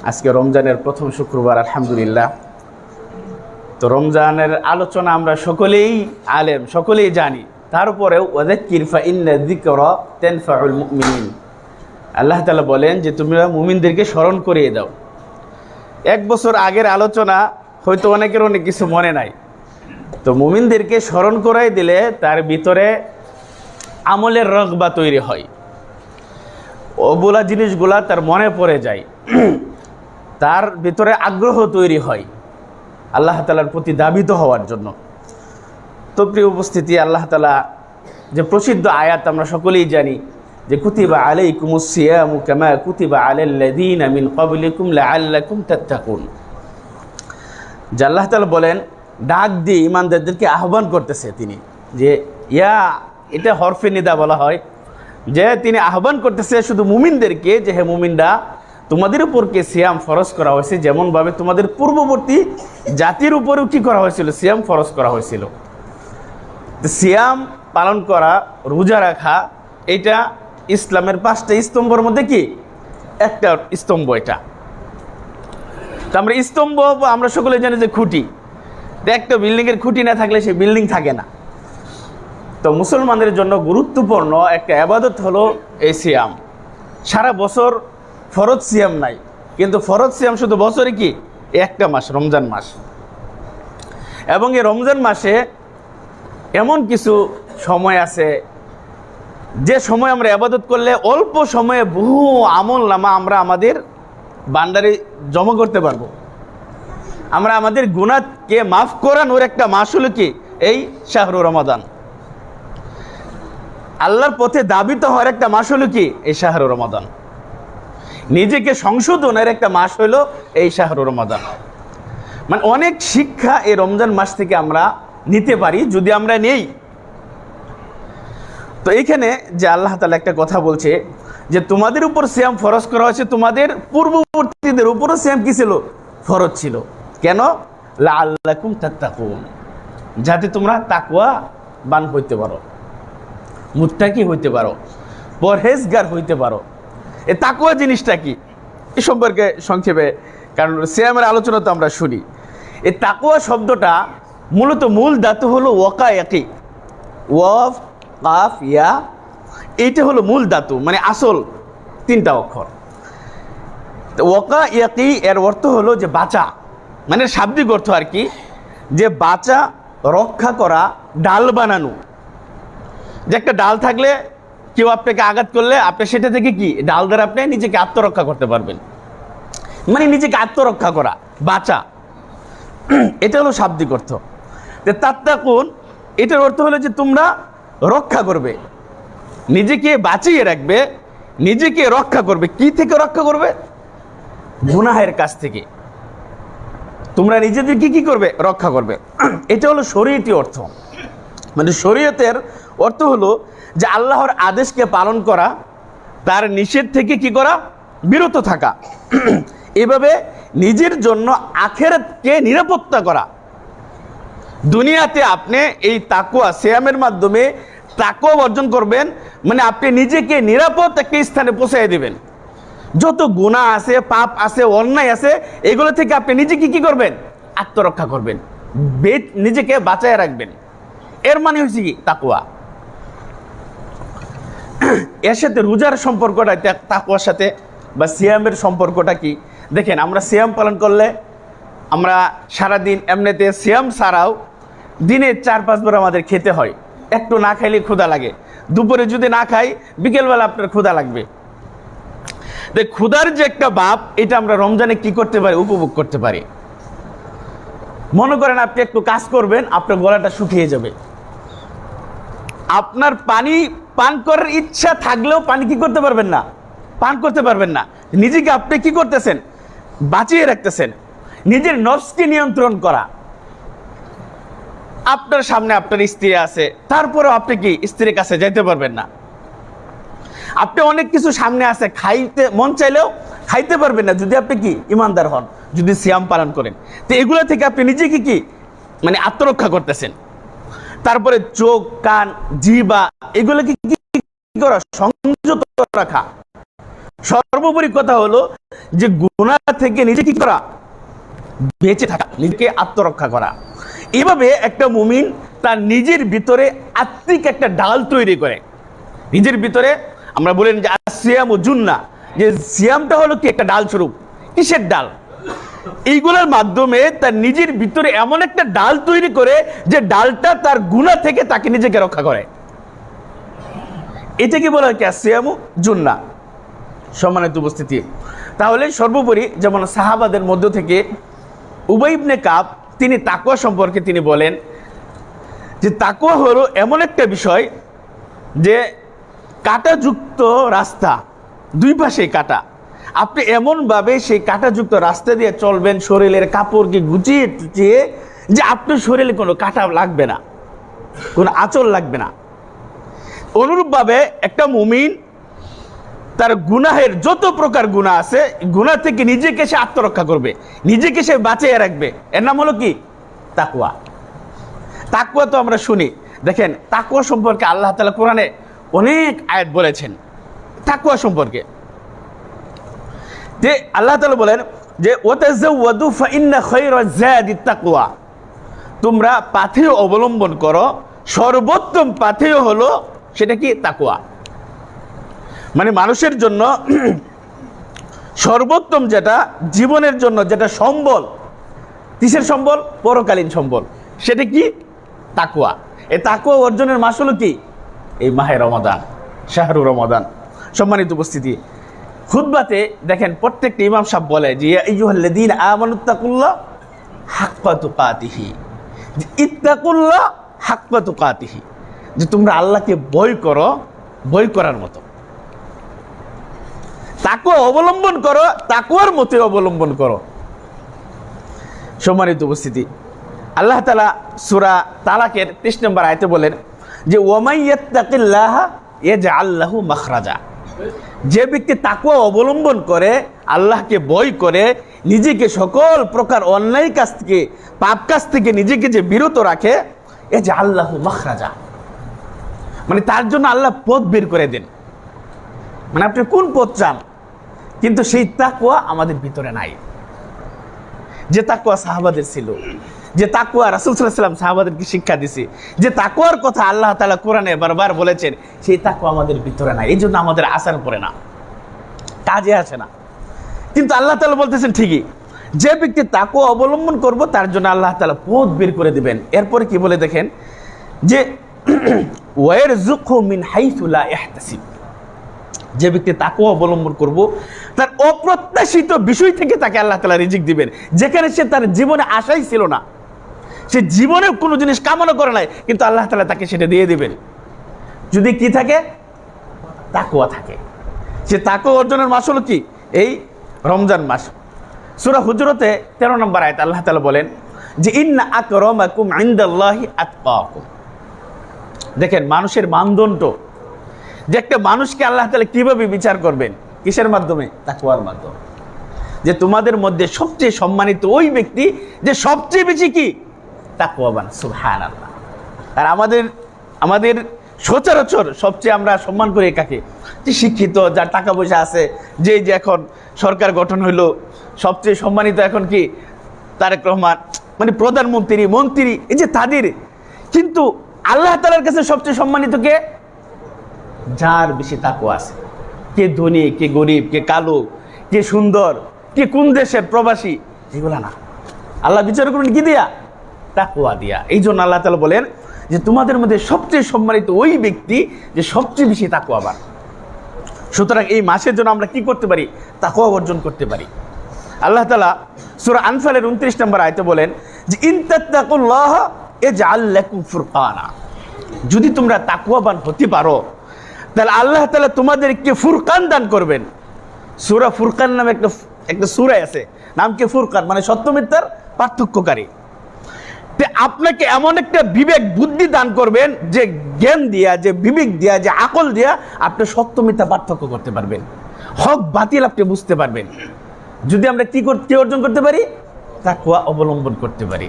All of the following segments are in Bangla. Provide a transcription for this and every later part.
আজকে রমজানের প্রথম শুক্রবার, আলহামদুলিল্লাহ। তো রমজানের আলোচনা আমরা সকলেই আলেম, সকলেই জানি। তারপরেও ওয়াযাক্কির ফাইন্না যিকরা তানফাউল মুমিনিন, আল্লাহ তাআলা বলেন যে তোমরা মুমিনদেরকে স্মরণ করিয়ে দাও। এক বছর আগের আলোচনা হয়তো অনেকের অনেক কিছু মনে নাই, তো মুমিনদেরকে স্মরণ করাই দিলে তার ভিতরে আমলের রগবা তৈরি হয়, ওগুলা জিনিসগুলা তার মনে পড়ে যায়, তার ভিতরে আগ্রহ তৈরি হয় আল্লাহ তাআলার প্রতি দাবিত হওয়ার জন্য। তো প্রিয় উপস্থিতি, আল্লাহ তাআলা যে প্রসিদ্ধ আয়াত আমরা সকলেই জানি যে কুতিবা আলাইকুমুস সিয়ামু কামা কুতিবা আলাল্লাযীনা মিন ক্বাবলিকুম লাআল্লাকুম তাত্তাকুন। যে আল্লাহ তাআলা বলেন, ডাক দিয়ে ইমানদারদেরকে আহ্বান করতেছে তিনি, যে ইয়া, এটা হরফে নিদা বলা হয়, যে তিনি আহ্বান করতেছে শুধু মুমিনদেরকে যে হে মুমিনরা, তোমাদের উপরকে সিয়াম ফরজ করা হয়েছে যেমনভাবে তোমাদের পূর্ববর্তী জাতির উপরেও কি করা হয়েছিল, সিয়াম ফরজ করা হয়েছিল। সিয়াম পালন করা, রোজা রাখা, এটা ইসলামের 5টা স্তম্ভের মধ্যে কি একটা স্তম্ভ। এটা তো আমরা স্তম্ভ, আমরা সকলে জানি যে খুঁটি। একটা বিল্ডিংয়ের খুঁটি না থাকলে সেই বিল্ডিং থাকে না। তো মুসলমানদের জন্য গুরুত্বপূর্ণ একটা ইবাদত হলো এই সিয়াম। সারা বছর ফরজ সিয়াম নাই, কিন্তু ফরজ সিয়াম শুধু বছরে কি একটা মাস, রমজান মাস। এবং এই রমজান মাসে এমন কিছু সময় আছে যে সময় আমরা ইবাদত করলে অল্প সময়ে বহু আমল নামা আমরা আমাদের ভান্ডারে জমা করতে পারবো। আমরা আমাদের গুনাহকে মাফ করানোর একটা মাস হলো কি এই শাহরুর রমাদান। আল্লাহর পথে দাবিত হওয়ার একটা মাস হলো কি এই শাহরুর রমাদান। নিজেকে সংশোধনের একটা মাস হলো এই শাহরুর রমাদান। মানে অনেক শিক্ষা এই রমজান মাস থেকে আমরা নিতে পারি যদি আমরা নেই। তো এইখানে যে আল্লাহ তাআলা একটা কথা বলছে যে তোমাদের উপর সিয়াম ফরজ করা হয়েছে, তোমাদের পূর্ববর্তীদের উপরও সিয়াম কি ছিল, ফরজ ছিল। কেন? লাআল্লাকুম তাত্তাকুন, যাতে তোমরা তাকওয়াবান হইতে পারো, মুত্তাকি হইতে পারো, পরহেজগার হইতে পারো। এই তাকওয়া জিনিসটা কি এই সম্পর্কে সংক্ষেপে, কারণ সিয়ামের আলোচনা তো আমরা শুনি। এই তাকওয়া শব্দটা মূলত মূল ধাতু হলো ওয়াকায়াকি, ওয়াফ কাফ ইয়া, এইটা হলো মূল ধাতু, মানে আসল 3টা অক্ষর। ওয়াকায়াকি এর অর্থ হলো যে বাঁচা, মানে শাব্দিক অর্থ আর কি, যে বাঁচা, রক্ষা করা, ডাল বানানো। যে একটা ডাল থাকলে কেউ আপনাকে আঘাত করলে আপনি সেটা থেকে কি ডাল দ্বারা আপনি নিজেকে আত্মরক্ষা করতে পারবেন, মানে নিজেকে আত্মরক্ষা করা, বাঁচা, এটা হলো শাব্দিক অর্থ। তাত্তাকুন এটার অর্থ হলো যে তোমরা রক্ষা করবে, নিজেকে বাঁচিয়ে রাখবে, নিজেকে রক্ষা করবে। কি থেকে রক্ষা করবে? গুনাহের কাছ থেকে তোমরা নিজেদেরকে কি করবে, রক্ষা করবে। এটা হলো শরীয়তি অর্থ। মানে শরীয়তের অর্থ হলো যে আল্লাহর আদেশকে পালন করা, তার নিষেধ থেকে কি করা, বিরত থাকা। এভাবে নিজের জন্য আখিরাতকে নিরাপত্তা করা। দুনিয়াতে আপনি এই তাকওয়া সিয়ামের মাধ্যমে তাকওয়া অর্জন করবেন, মানে আপনি নিজেকে নিরাপদ একটা স্থানে পৌঁছে দিবেন। যত গুনাহ আছে, পাপ আছে, অন্যায় আছে, এগুলো থেকে আপনি নিজেকে কি করবেন, আত্মরক্ষা করবেন, নিজেকে বাঁচায় রাখবেন। এর মানে হচ্ছে কি তাকওয়া। এর সাথে রোজার সম্পর্কটা, তাকওয়ার সাথে বা সিয়ামের সম্পর্কটা কি দেখেন। আমরা সিয়াম পালন করলে আমরা সারাদিন এমনিতে সিয়াম ছাড়াও দিনে 4-5 বার আমাদের খেতে হয়। একটু না খাইলে ক্ষুধা লাগে। দুপুরে যদি না খাই, বিকেলবেলা আপনার ক্ষুধা লাগবে। ক্ষুধার যে একটা ভাব, এটা আমরা রমজানে কি করতে পারি, উপভোগ করতে পারি। মনে করেন আপনি একটু কাজ করবেন, আপনার গলাটা শুকিয়ে যাবে, আপনার পানি পান করার ইচ্ছা থাকলেও পানি কি করতে পারবেন না, পান করতে পারবেন না। নিজেকে আপনি কি করতেছেন, বাঁচিয়ে রাখতেছেন। নিজের নফসকে নিয়ন্ত্রণ করা। আপনার সামনে আপনার স্ত্রী আছে, তারপরেও আপনি কি স্ত্রীর কাছে যাইতে পারবেন না। আপনি অনেক কিছু সামনে আছে, খাইতে মন চাইলেও খাইতে পারবেন না যদি আপনি কি ইমানদার হন, যদি সিয়াম পালন করেন। তো এগুলো থেকে আপনি নিজেকে কি মানে আত্মরক্ষা করতেছেন। তারপরে চোখ, কান, জিহ্বা, এগুলোকে কি করা, সংযত রাখা। সর্বোপরি কথা হলো যে গুনাহ থেকে নিজে কি করা, বেঁচে থাকা, নিজেকে আত্মরক্ষা করা। এভাবে একটা মুমিন তার নিজের ভিতরে আত্মিক একটা ডাল তৈরি করে। নিজের ভিতরে আমরা বলেন যে সিয়াম ও জুন্না, যে সিয়ামটা হলো কি একটা ডাল স্বরূপ। কিসের ডাল? এইগুলোর মাধ্যমে তার নিজের ভিতরে এমন একটা ডাল তৈরি করে যে ডালটা তার গুনাহ থেকে তাকে নিজেকে রক্ষা করে। এটাকে বলা হয় কি সিয়াম ও জুন্না। সম্মানিত উপস্থিতি, তাহলে সর্বোপরি যেমন সাহাবাদের মধ্য থেকে উবাই ইবনে কাব, তিনি তাকওয়া সম্পর্কে তিনি বলেন যে তাকওয়া হলো এমন একটা বিষয় যে কাঁটাযুক্ত রাস্তা, দুই পাশে কাঁটা, আপনি এমনভাবে সেই কাঁটাযুক্ত রাস্তা দিয়ে চলবেন শরীরের কাপড়কে গুছিয়ে টুচিয়ে, যে আপনার শরীরে কোনো কাঁটা লাগবে না, কোনো আঁচল লাগবে না। অনুরূপভাবে একটা মুমিন তার গুনাহের যত প্রকার গুনাহ আছে, গুনাহ থেকে নিজেকে সে আত্মরক্ষা করবে, নিজেকে সে বাঁচিয়ে রাখবে। এর নাম হলো কি? তাকওয়া। তাকওয়া তো আমরা শুনি, দেখেন তাকওয়া সম্পর্কে আল্লাহ তাআলা কোরআনে অনেক আয়াত বলেছেন তাকওয়া সম্পর্কে। যে আল্লাহ তাআলা বলেন যে ওয়াতাযাওয়াদু ফাইন্না খায়রা যাদিত তাকওয়া, তোমরা পাথেয় অবলম্বন করো, সর্বোত্তম পাথেয় হলো সেটা কি? তাকওয়া। মানে মানুষের জন্য সর্বোত্তম যেটা, জীবনের জন্য যেটা সম্বল, কিসের সম্বল? পরকালীন সম্বল। সেটা কি? তাকওয়া। এই তাকওয়া অর্জনের মাস হলো কি? এই মাহে রমাদান, শাহরু রমাদান। সম্মানিত উপস্থিতি, খুতবাতে দেখেন প্রত্যেকটা ইমাম সাহেব বলে যে ইয়া আইয়ুহাল্লাযীনা আমানুত্তাকুল্লাহ হাক্কা তুকাতিহি, ইত্তাকুল্লাহ হাক্কা তুকাতিহি, যে তোমরা আল্লাহকে ভয় করো, ভয় করার মতো, তাকওয়া অবলম্বন করো, তাকওয়ার মতো অবলম্বন করো। সম্মানিত উপস্থিতি, আল্লাহ তাআলা সূরা তালাকের 30 নম্বর আয়াতে বলেন যে ওয়ামাইয়াত্তাকিল্লাহা ইয়াজআল লাহু মাখরাজা, যে ব্যক্তি তাকওয়া অবলম্বন করে, আল্লাহকে ভয় করে, নিজেকে সকল প্রকার অন্যায় কাজ থেকে, পাপ কাজ থেকে নিজেকে যে বিরত রাখে, ইয়াজআল লাহু মাখরাজা, মানে তার জন্য আল্লাহ পথ বের করে দেন। মানে আপনি কোন পথ চান, কিন্তু সেই তাকওয়া আমাদের ভিতরে নাই। যে তাকওয়া সাহাবাদের ছিল, যে তাকওয়া রাসূল সাল্লাল্লাহু আলাইহি ওয়াসাল্লাম সাহাবাদেরকে শিক্ষা দিয়েছে, যে তাকওয়ার কথা আল্লাহ তাআলা কোরআনে বারবার বলেছেন, সেই তাকওয়া আমাদের ভিতরে নাই। এই জন্য আমাদের আসার পড়ে না, কাজে আসে না। কিন্তু আল্লাহ তাআলা বলতেছেন ঠিকই, যে ব্যক্তি তাকওয়া অবলম্বন করব তার জন্য আল্লাহ তাআলা পথ বের করে দিবেন। এরপরে কি বলে দেখেন যে ওয়ারযুকহু মিন হাইসু লা ইহতাসিব, যে ব্যক্তি তাকওয়া অবলম্বন করব তার অপ্রত্যাশিত বিষয় থেকে তাকে আল্লাহ তাআলা রিজিক দিবেন, যেখানে সে তার জীবনে আশাই ছিল না, সে জীবনে কোনো জিনিস কামনা করে নাই, কিন্তু আল্লাহ তাআলা তাকে সেটা দিয়ে দিবেন, যদি কি থাকে? তাকওয়া থাকে। সে তাকওয়া অর্জনের মাস হলো কি? এই রমজান মাস। সূরা হুজুরাতে 13 নম্বর আয়াত আল্লাহ তাআলা বলেন যে ইন্না আকরামাকুম ইনদাল্লাহি আতকাকুম। দেখেন মানুষের মানদণ্ড, যে একটা মানুষকে আল্লাহ তাআলা কিভাবে বিচার করবেন, কিসের মাধ্যমে? তাকওয়ার মাধ্যমে। যে তোমাদের মধ্যে সবচেয়ে সম্মানিত ওই ব্যক্তি যে সবচেয়ে বেশি কি? তাকওয়াবান। সুবহানাল্লাহ। আর আমাদের সচরাচর সবচেয়ে আমরা সম্মান করি কাকে? যে শিক্ষিত, যার টাকা পয়সা আছে, যে এখন সরকার গঠন হইলো, সবচেয়ে সম্মানিত এখন কি? তারেক রহমান, মানে প্রধানমন্ত্রী, মন্ত্রী, এই যে তাদের। কিন্তু আল্লাহ তাআলার কাছে সবচেয়ে সম্মানিত কে? যার বেশি তাকওয়া আছে। কে ধনী, কে গরিব, কে কালো, কে সুন্দর, কে কোন দেশের প্রবাসী, এগুলা না। আল্লাহ বিচার করবেন কি দিয়া? তাকওয়া দিয়া। এই জন্য আল্লাহ তাআলা বলেন যে তোমাদের মধ্যে সবচেয়ে সম্মানিত ওই ব্যক্তি যে সবচেয়ে বেশি তাকওয়াবান। সুতরাং এই মাসের জন্য আমরা কি করতে পারি? তাকওয়া অর্জন করতে পারি। আল্লাহ তাআলা সূরা আনফালের 29 নম্বর আয়াতে বলেন যে ইন তাত্তাকুল্লাহ ইয়াজআল লাকুম ফুরকানা, যদি তোমরা তাকওয়াবান হতে পারো তাহলে আল্লাহ তাআলা তোমাদেরকে ফুরকান দান করবেন। সূরা ফুরকান নামে একটা সূরা আছে, নাম কি? ফুরকান, মানে সত্য মিথ্যার পার্থক্যকারী। আপনাকে এমন একটা বিবেক বুদ্ধি দান করবেন, যে জ্ঞান দিয়া, যে বিবেক দিয়া, যে আকল দিয়া আপনি সত্য মিথ্যা পার্থক্য করতে পারবেন, হক বাতিল আপনি বুঝতে পারবেন। যদি আমরা কি অর্জন করতে পারি? তাকওয়া অবলম্বন করতে পারি।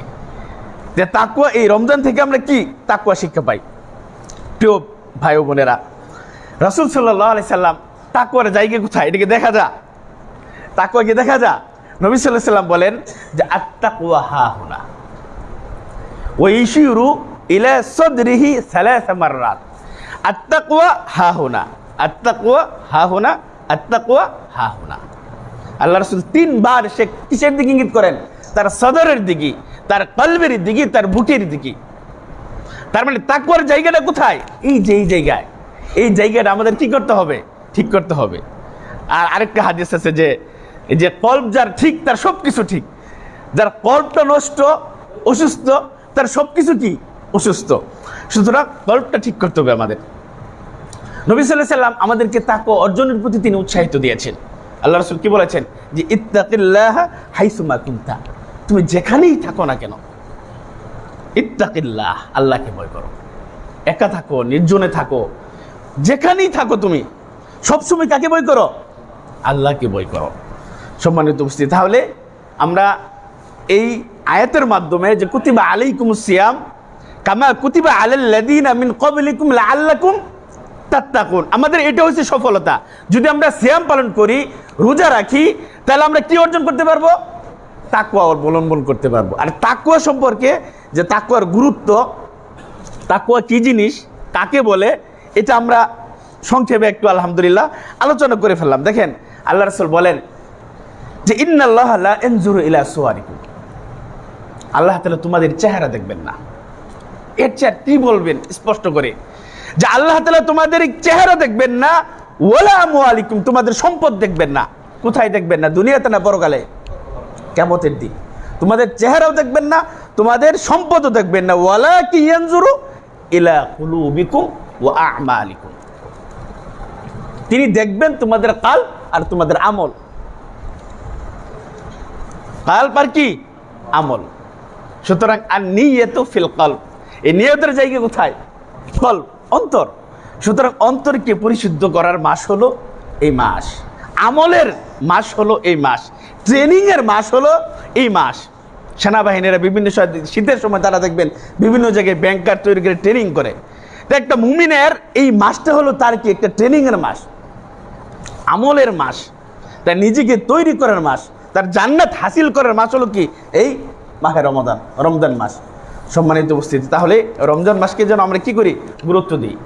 যে তাকওয়া, এই রমজান থেকে আমরা কি তাকওয়া শিক্ষা পাই? প্রিয় ভাই ও বোনেরা, রাসূল সাল্লাল্লাহু আলাইহি সাল্লাম তাকওয়ার জায়গা কোথায়? এটাকে দেখা যা, তাকওয়া কি দেখা যা? নবী সাল্লাল্লাহু আলাইহি ওয়াসাল্লাম বলেন যে আত-তাকওয়া হাহুনা ওয়া ইশিরু ইলা সাদরিহি সালাসা মাররাত। আত-তাকওয়া হাহুনা, আত-তাকওয়া হাহুনা, আত-তাকওয়া হাহুনা। আল্লাহ রাসূল 3 বার সে কিসের দিকে ইঙ্গিত করেন? তার সদরের দিকে, তার কলবের দিকে, তার বুকের দিকে। তার মানে তাকওয়ার জায়গাটা কোথায়? এই যে এই জায়গায়, এই জায়গাটা আমাদের কি করতে হবে? ঠিক করতে হবে। আর আরেকটা হাদিস আছে যে এই যে কলব যার ঠিক তার সব কিছু ঠিক, যার কলবটা নষ্ট অসুস্থ তার সব কিছু কি অসুস্থ। সুতরাং কলবটা ঠিক করতে হবে আমাদের। নবী সাল্লাল্লাহু আলাইহি ওয়াসাল্লাম আমাদেরকে তাকওয়া অর্জনের প্রতি তিনি উৎসাহিত দিয়েছেন। আল্লাহ রাসূল কি বলেছেন? যে ইত্তাকিল্লাহা হাইসুমা কুনতা, তুমি যেখানেই থাকো না কেন ইত্তাকিল্লাহ, আল্লাহকে ভয় করো। একা থাকো, নির্জনে থাকো, যেখানেই থাকো তুমি সবসময় কাকে ভয় করো? আল্লাহকে ভয় করো। সম্মানিত উপস্থিতি, তাহলে আমরা এই আয়াতের মাধ্যমে যে কুতিবা আলাইকুমুস সিয়াম কামা কুতিবা আলাল্লাযীনা মিন ক্বাবলিকুম লাআল্লাকুম তাত্তাকুন, আমাদের এটা হচ্ছে সফলতা। যদি আমরা সিয়াম পালন করি, রোজা রাখি, তাহলে আমরা কি অর্জন করতে পারবো? তাকওয়া অবলম্বন করতে পারবো। আর তাকওয়া সম্পর্কে, যে তাকওয়ার গুরুত্ব, তাকওয়া কি জিনিস, কাকে বলে, এটা আমরা সংক্ষেপে একটু আলহামদুলিল্লাহ আলোচনা করে ফেললাম। দেখেন আল্লাহ রাসূল বলেন যে ইন্নাল্লাহা লা ইয়ানজুরু ইলা সুওয়ারিকুম, আল্লাহ তাআলা তোমাদের চেহারা দেখবেন না। এর চেয়ে কি বলবেন স্পষ্ট করে? যে আল্লাহ তাআলা তোমাদের চেহারা দেখবেন না, ওয়ালা আমওয়ালিকুম, তোমাদের সম্পদ দেখবেন না। কোথায় দেখবেন না? দুনিয়াতে না পরকালে? কিয়ামতের দিন তোমাদের চেহারাও দেখবেন না, তোমাদের সম্পদও দেখবেন না। ওয়ালাকিন ইয়ানজুরু ইলা কুলুবিকুম ওয়া আ'মালিকুম, তিনি দেখবেন তোমাদের কালব আর তোমাদের আমল। কালব আর কি? আমল। সুতরাং আর নিয়তু ফিল কলব, এই নিয়তের জায়গা কোথায়? কলব, অন্তর। সুতরাং অন্তরকে পরিশুদ্ধ করার মাস হলো এই মাস, আমলের মাস হলো এই মাস, ট্রেনিংয়ের মাস হলো এই মাস। সেনাবাহিনীরা বিভিন্ন শীতের সময় তারা দেখবেন বিভিন্ন জায়গায় ব্যাংকার তৈরি করে ট্রেনিং করে। তো একটা মুমিনের এই মাসটা হলো তার কি একটা ট্রেনিংয়ের মাস, আমলের মাস, তার নিজেকে তৈরি করার মাস, তার জান্নাত হাসিল করার মাস হলো কি? এই মাহে রমজান, রমজান মাস। সম্মানিত উপস্থিতি, তাহলে রমজান মাসকে যেন আমরা কি করি? গুরুত্ব দিই।